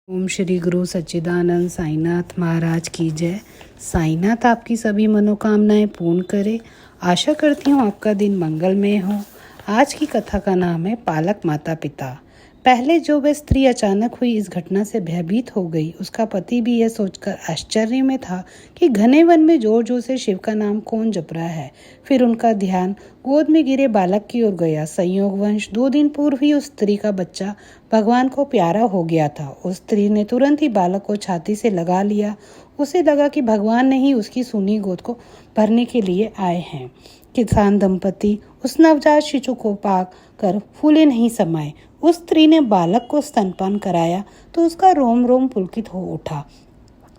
ओम श्री गुरु सच्चिदानंद साईनाथ महाराज की जय। साईनाथ आपकी सभी मनोकामनाएं पूर्ण करे। आशा करती हूँ आपका दिन मंगलमय हो। आज की कथा का नाम है पालक माता पिता। पहले जो वह स्त्री अचानक हुई इस घटना से भयभीत हो गई। उसका पति भी यह सोचकर आश्चर्य में था कि घने वन में जोर जोर से शिव का नाम कौन जप रहा है। फिर उनका ध्यान गोद में गिरे बालक की ओर गया। संयोगवश 2 दिन पूर्व ही उस स्त्री का बच्चा भगवान को प्यारा हो गया था। उस स्त्री ने तुरंत ही बालक को छाती से लगा लिया। उसे लगा कि भगवान ने ही उसकी सूनी गोद को भरने के लिए आए हैं। किसान दंपति उस नवजात शिशु को पाक कर फूले नहीं समाये। उस स्त्री ने बालक को स्तनपान कराया तो उसका रोम रोम पुलकित हो उठा।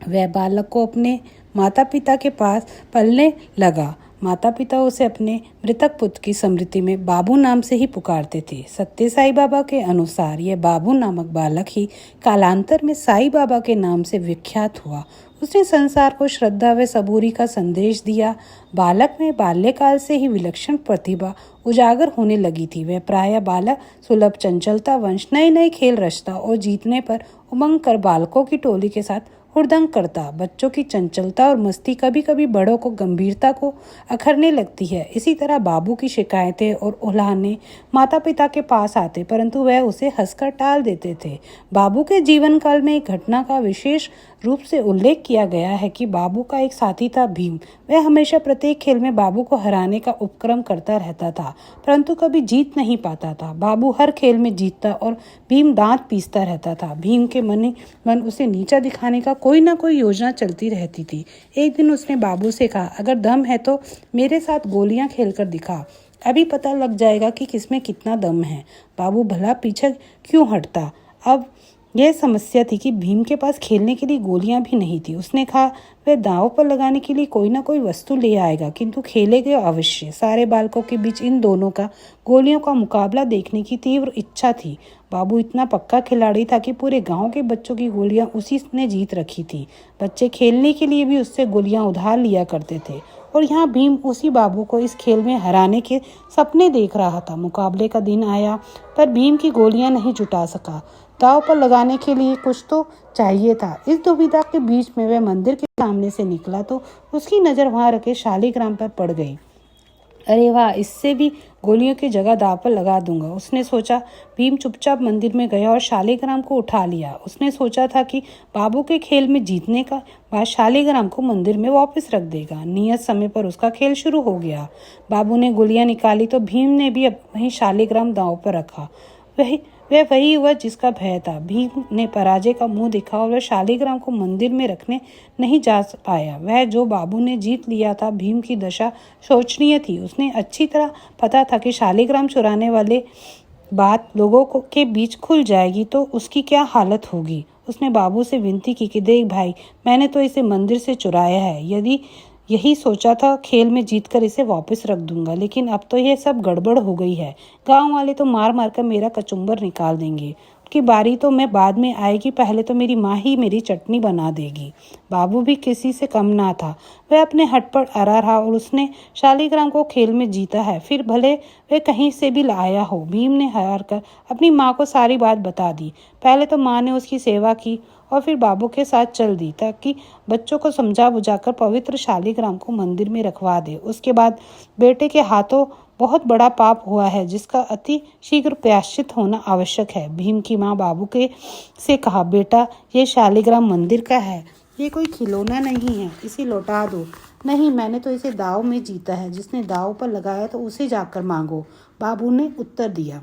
वह बालक को अपने माता पिता के पास पलने लगा। माता पिता उसे अपने मृतक पुत्र की स्मृति में बाबू नाम से ही पुकारते थे। सत्य साई बाबा के अनुसार यह बाबू नामक बालक ही कालांतर में साई बाबा के नाम से विख्यात हुआ। उसने संसार को श्रद्धा व सबूरी का संदेश दिया। बालक में बाल्यकाल से ही विलक्षण प्रतिभा उजागर होने लगी थी। वह प्रायः बालक सुलभ चंचलता वंश नए नए खेल रचता और जीतने पर उमंग कर बालकों की टोली के साथ हुड़दंग करता। बच्चों की चंचलता और मस्ती कभी कभी बड़ों को गंभीरता को अखरने लगती है। इसी तरह बाबू की शिकायतें और उल्हाने माता पिता के पास आते, परंतु वह उसे हंसकर टाल देते थे। बाबू के जीवन काल में एक घटना का विशेष रूप से उल्लेख किया गया है कि बाबू का एक साथी था भीम। वह हमेशा प्रत्येक खेल में बाबू को हराने का उपक्रम करता रहता था, परंतु कभी जीत नहीं पाता था। बाबू हर खेल में जीतता और भीम दांत पीसता रहता था। भीम के मन उसे नीचा दिखाने का कोई ना कोई योजना चलती रहती थी। एक दिन उसने बाबू से कहा, अगर दम है तो मेरे साथ गोलियां खेलकर दिखा, अभी पता लग जाएगा कि किसमें कितना दम है। बाबू भला पीछे क्यों हटता। अब यह समस्या थी कि भीम के पास खेलने के लिए गोलियां भी नहीं थी। उसने कहा वह दांव पर लगाने के लिए कोई ना कोई वस्तु ले आएगा, किंतु खेलेगा अवश्य। सारे बालकों के बीच इन दोनों का गोलियों का मुकाबला देखने की तीव्र इच्छा थी। बाबू इतना पक्का खिलाड़ी था कि पूरे गांव के बच्चों की गोलियां उसी ने जीत रखी थी। बच्चे खेलने के लिए भी उससे गोलियां उधार लिया करते थे और यहाँ भीम उसी बाबू को इस खेल में हराने के सपने देख रहा था। मुकाबले का दिन आया पर भीम की गोलियां नहीं जुटा सका। दांव पर लगाने के लिए कुछ तो चाहिए था। इस दुविधा के बीच में वह मंदिर के सामने से निकला तो उसकी नज़र वहां रखे शालिग्राम पर पड़ गई। अरे वाह, इससे भी गोलियों की जगह दांव पर लगा दूंगा, उसने सोचा। भीम चुपचाप मंदिर में गया और शालिग्राम को उठा लिया। उसने सोचा था कि बाबू के खेल में जीतने का बाद शालिग्राम को मंदिर में वापस रख देगा। नियत समय पर उसका खेल शुरू हो गया। बाबू ने गोलियां निकाली तो भीम ने भी वहीं शालिग्राम दांव पर रखा। वह वही हुआ जिसका भय था। भीम ने पराजय का मुंह दिखा और वह शालिग्राम को मंदिर में रखने नहीं जा पाया। वह जो बाबू ने जीत लिया था, भीम की दशा शोचनीय थी। उसने अच्छी तरह पता था कि शालिग्राम चुराने वाले बात लोगों के बीच खुल जाएगी तो उसकी क्या हालत होगी। उसने बाबू से विनती की कि देख भाई, मैंने तो इसे मंदिर से चुराया है। यदि यही सोचा था खेल में जीतकर इसे वापस रख दूंगा, लेकिन अब तो यह सब गड़बड़ हो गई है। गांव वाले तो मार मार कर मेरा कचुम्बर निकाल देंगे। की बारी तो मैं बाद में आएगी, पहले तो मेरी माँ ही मेरी चटनी बना देगी। बाबू भी किसी से कम ना था। वह अपने हट पर अड़ा रहा और उसने शालिग्राम को खेल में जीता है, फिर भले वह कहीं से भी लाया हो। भीम ने हार कर अपनी माँ को सारी बात बता दी। पहले तो माँ ने उसकी सेवा की और फिर बाबू के साथ चल दी ताकि बच्चों को समझा बुझाकर पवित्र शालिग्राम को मंदिर में रखवा दे। उसके बाद बेटे के हाथों बहुत बड़ा पाप हुआ है जिसका अति शीघ्र प्रायश्चित होना आवश्यक है। भीम की माँ बाबू के से कहा, बेटा ये शालिग्राम मंदिर का है, ये कोई खिलौना नहीं है, इसे लौटा दो। नहीं, मैंने तो इसे दाव में जीता है, जिसने दाव पर लगाया तो उसे जाकर मांगो, बाबू ने उत्तर दिया।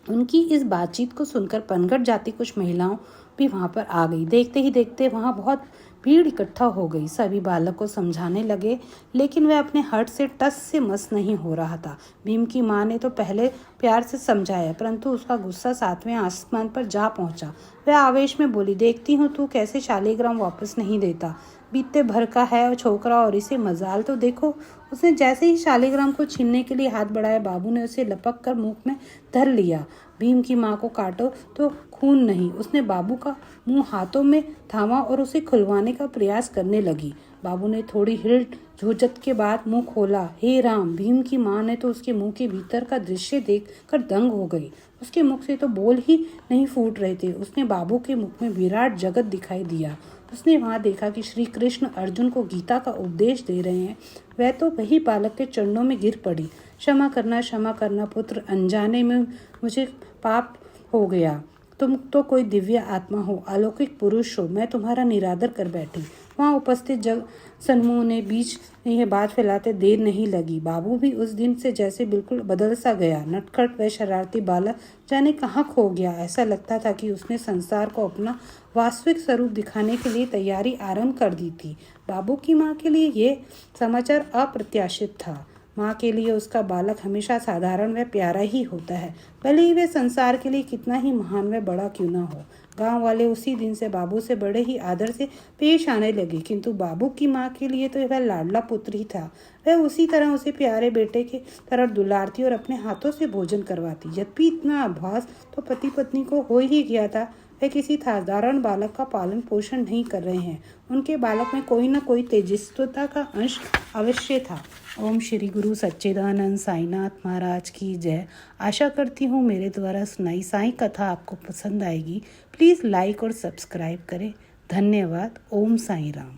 उनकी इस बातचीत को सुनकर पनघट जाती कुछ महिलाओं भी वहां पर आ गई। देखते ही देखते वहां बहुत भीड़ इकट्ठा हो गई। सभी बालक को समझाने लगे, लेकिन वह अपने हट से टस से मस नहीं हो रहा था। भीम की माँ ने तो पहले प्यार से समझाया, परंतु उसका गुस्सा 7वें आसमान पर जा पहुंचा। वह आवेश में बोली, देखती हूँ तू कैसे शालिग्राम वापस नहीं देता। बीते भर का है छोकरा और इसे मजाल तो देखो। उसने जैसे ही शालिग्राम को छीनने के लिए हाथ बढ़ाया, बाबू ने उसे लपक कर मुंह में धर लिया। भीम की माँ को काटो तो खून नहीं। उसने बाबू का मुंह हाथों में थामा और उसे खुलवाने बताने का प्रयास करने लगी। बाबू ने थोड़ी हिल झोझट के बाद मुंह खोला। हे राम! भीम की माँ ने तो उसके मुंह के भीतर का दृश्य देखकर दंग हो गई। उसके मुख से तो बोल ही नहीं फूट रहे थे। उसने बाबू के मुख में विराट जगत दिखाई दिया। उसने वहां देखा कि श्री कृष्ण अर्जुन को गीता का उपदेश दे रहे हैं। वह तो वही बालक के चरणों में गिर पड़ी। क्षमा करना पुत्र, अनजाने में मुझे पाप हो गया। तुम तो कोई दिव्य आत्मा हो, अलौकिक पुरुष हो, मैं तुम्हारा निरादर कर बैठी। वहां उपस्थित जग समूह ने बीच में यह बात फैलाते देर नहीं लगी। बाबू भी उस दिन से जैसे बिल्कुल बदल सा गया। नटखट व शरारती बालक जाने कहाँ खो गया। ऐसा लगता था कि उसने संसार को अपना वास्तविक स्वरूप दिखाने के लिए तैयारी आरंभ कर दी थी। बाबू की माँ के लिए यह समाचार अप्रत्याशित था। माँ के लिए उसका बालक हमेशा साधारण व प्यारा ही होता है, भले ही वह संसार के लिए कितना ही महान व बड़ा क्यों ना हो। गांव वाले उसी दिन से बाबू से बड़े ही आदर से पेश आने लगे, किंतु बाबू की माँ के लिए तो वह लाडला पुत्र ही था। वह उसी तरह उसे प्यारे बेटे के तरह दुलारती और अपने हाथों से भोजन करवाती। यद्यपि इतना आभास तो पति पत्नी को हो ही गया था, वे किसी साधारण बालक का पालन पोषण नहीं कर रहे हैं। उनके बालक में कोई न कोई तेजस्विता का अंश अवश्य था। ओम श्री गुरु सच्चिदानंद साईनाथ महाराज की जय। आशा करती हूँ मेरे द्वारा सुनाई साईं कथा आपको पसंद आएगी। प्लीज़ लाइक और सब्सक्राइब करें। धन्यवाद। ओम साईं राम।